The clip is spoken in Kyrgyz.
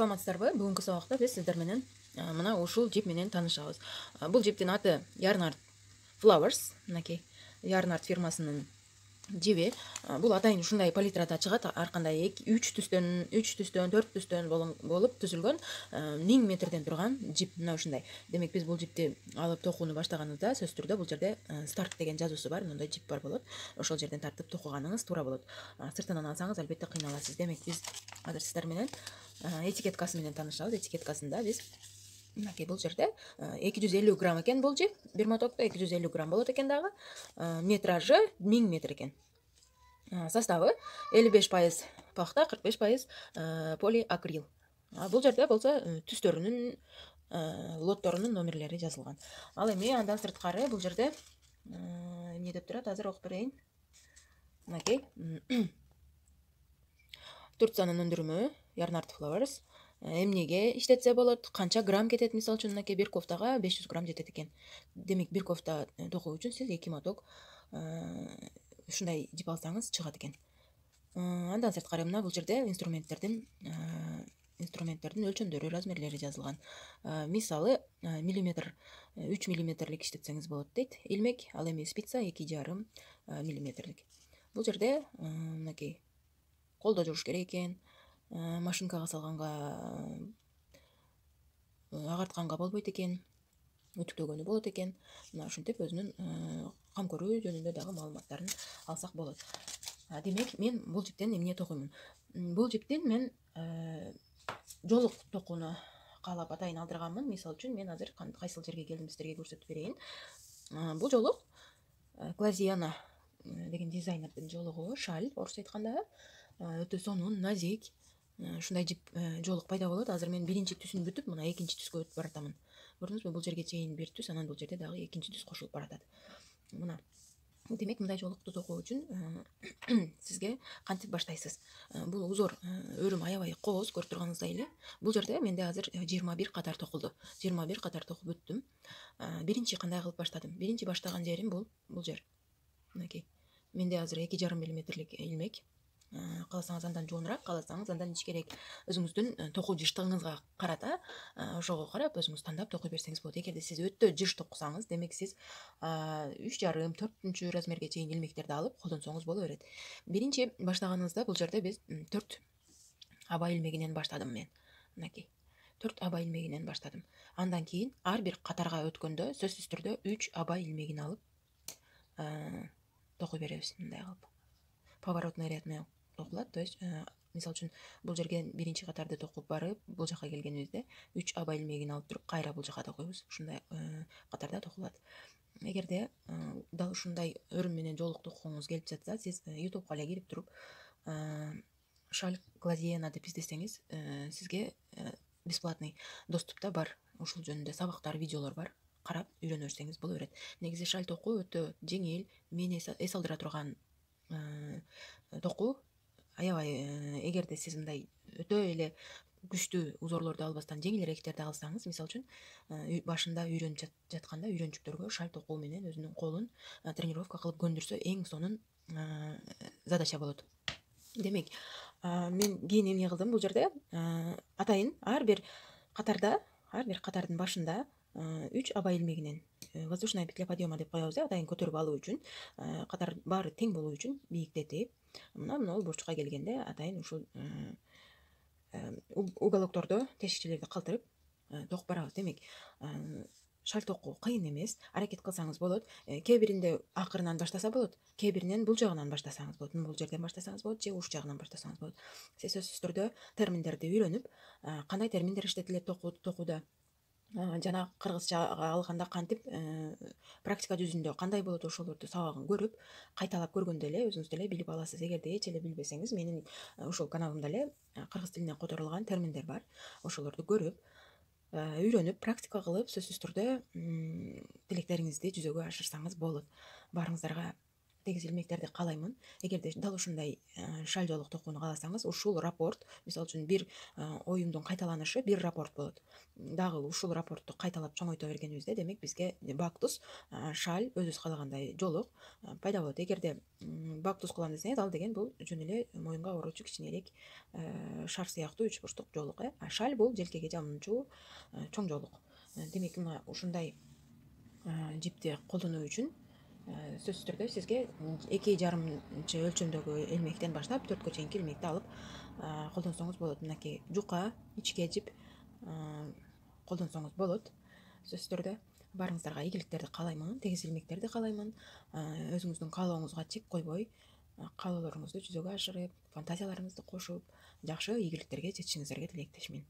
Саламатсыздарбы? Бүгүнкү сабакта биз сиздер менен мына ушул жип менен таанышабыз. Бул жиптин аты Yarnart Flowers. Мынакей Yarnart фирмасынын жиби. Бул атайын ушундай палитрада чыгат. Ар кандай 3 түстөн, 4 түстөн болуп түзүлгөн 1000 метрден турган жип. Мына ушундай. Демек биз бул жипти алып токууну баштаганыбызда сөзсүз түрдө бул жерде старт деген жазуусу бар. Мындай жип бар болот. Ошол жерден тартып токуганыңыз туура болот. Сыртынан алсаңыз албетте кыйналасыз. Демек биз азыр сиздер менен этикеткасы менен таанышабыз. Этикеткасында биз мынакей бул жерде 250 грамм экен бул жип. Бир мотокто 250 грамм болот экен дагы. Метражы 1000 метр экен. Составы 55% пахта, 45% полиакрил. Бул жерде болсо түстөрүнүн, лотторунун номерлери жазылган. Ал эми андан сырткары бул жерде эмне деп турат? Азыр окуп берейин. Мынакей Турциянын өндүрүмү Yarnart Flowers. Эмнеге иштетсе болот, канча грамм кетет? Мисалы үчүн мынакей бир кофтага 500 грамм жетет экен. Демек бир кофта токуу үчүн сиз 2 моток ушундай жип алсаңыз чыгат экен. Андан сырткары мына бул жерде инструменттердин өлчөмдөрү, размерлери жазылган. Мисалы миллиметр 3 миллиметрлик иштетсеңиз болот дейт. Илмек, ал эми спица 2,5 миллиметрлик. Бул жерде мынакей колдо жууш керек экен. Машинкага салганга агартканга болбойт экен. Үтүктөгөнү болот экен. Мына ушинтип өзүнүн кам көрүү жөнүндө дагы маалыматтарын алсак болот. Демек мен бул жиптен эмне токуймун? Бул жиптин мен жолук токууну каалап атайын алдырганмын. Мисалы үчүн мен азыр кайсыл жерге келдим сиздерге көрсөтүп берейин. Бул жолук Клазиана деген дизайнердин жолугу, шаль, орусча айтканда өтө сонун, назик. Ушундай жип жолук пайда болот. Азыр мен биринчи түсүн бүтүп, мына экинчи түскө өтүп баратамын. Көрдүңүзбү? Бул жерге чейин бир түс, анан бул жерде дагы экинчи түс кошулуп баратат. Мына демек мындай жолукту токуу үчүн сизге кантип баштайсыз? Бул узор өрүм аябай кооз, көрүп турганыңыздай эле. Бул жерде менде азыр 21 катар токулду. 21 катар токуп бүттүм. Биринчи кандай кылып баштадым? Биринчи баштаган жерим бул жер. Мынакей. Менде азыр 2,5 миллиметрлик илмек. Кааласаңыз андан жоонураак, кааласаңыз андан ичкерээк. Өзүңүздүн токуу жыштыгыңызга карата, ошого карап өзүңүз тандап токуй берсеңиз болот. Эгерде сиз өтө жыш токусаңыз, демек сиз 3,5, 4 размерге чейин илмектерди алып колдонсоңуз боло берет. Биринчи баштаганыбызда бул жерде биз 4 аба илмегинен баштадым мен. Мынакей. 4 аба илмегинен баштадым. Андан кийин ар бир катарга өткөндө сөзсүз түрдө 3 аба илмегин алып токуй беребиз мындай кылып. Поворотный ряд менен токулат. То есть мисалы үчүн бул жерге биринчи катарды токуп барып, бул жака келгенибизде 3 аба илмегин алып туруп, кайра бул жака токуйбуз. Ушундай катарда токулат. Эгерде дал ушундай өрүм менен жолук токугуңуз келип жатса, сиз YouTubeга эле кирип туруп шаль Клазиена деп издесеңиз, сизге бесплатный доступта бар. Ушул жөнүндө сабактар, видеолор бар. Карап үйрөнө берсеңиз боло берет. Негизи шаль токуу өтө жеңил, мени эс алдыра турган токуу. Аябай эгерде сиз мындай өтө эле күчтүү узорлорду албастан жеңилирээктерди алсаңыз, мисалы үчүн башында үйрөнүп жатканда үйрөнчүктөргө шаль токуу менен өзүнүн колун тренировка кылып көндүрсө эң сонун задача болот. Демек, мен кийин эмне кылдым? Бул жерде атайын ар бир катардын башында 3 аба илмегинен воздушная петля подъема деп коебуз, атайын көтөрүп алуу үчүн, катар баары тең болуу үчүн бийиктетип, мына бурчка келгенде атайын ушул уголоктордо тешикчелерди калтырып токуп барабыз. Демек, шаль токуу кыйын эмес. Аракет кылсаңыз болот. Кээ биринде акырынан баштаса болот, кээ биринен бул жагынан баштасаңыз болот. Бул жерден баштасаңыз болот, же уш жагынан баштасаңыз болот. Сиз сөзсүз түрдө терминдерди үйрөнүп, кандай терминдер иштетилет токууда, жана кыргызчага алганда кантип практика жүзүндө кандай болот, ошолорду сабагын көрүп, кайталап көргөндө эле өзүңүз деле билип аласыз. Эгерде эч эле билбесеңиз, менин ушул каналымда эле кыргыз тилине которулган терминдер бар. Ошолорду көрүп, үйрөнүп, практика кылып, сөзсүз түрдө тилектериңизди жүзөгө ашырсаңыз болот. Баарыңыздарга тегиз илмектерди каалаймын. Эгерде дал ушундай шал жолук токууну кааласаңыз, ушул рапорт, мисалы үчүн бир оюңдун кайталанышы бир рапорт болот. Дагы ушул рапортту кайталап чоңойто бергенибизде, демек бизге бактус шаль өзүбүз каалагандай жолук пайда болот. Эгерде бактус кылам десеңиз, ал деген бул жөн эле моюнга ороочу кичинерээк шар сыяктуу үч бурчтук жолук. А шаль бул желкеге жамнуучу чоң жолук. Демек мына ушундай жипти колдонуу үчүн сөзсүз түрдө сизге 2,5 өлчөмдөгү илмектен баштап 4кө чейинки илмекти алып колдонсоңуз болот. Мынакей жука, ичке жип колдонсоңуз болот. Сөзсүз түрдө баарыңыздарга ийгиликтерди каалаймын, тегиз илмектерди каалаймын. Өзүңүздүн каалооңузга чек койбой, каалоолоруңузду жүзөгө ашырып, фантазияларыңызды кошуп, жакшы ийгиликтерге жетишиңиздерге тилектешмин.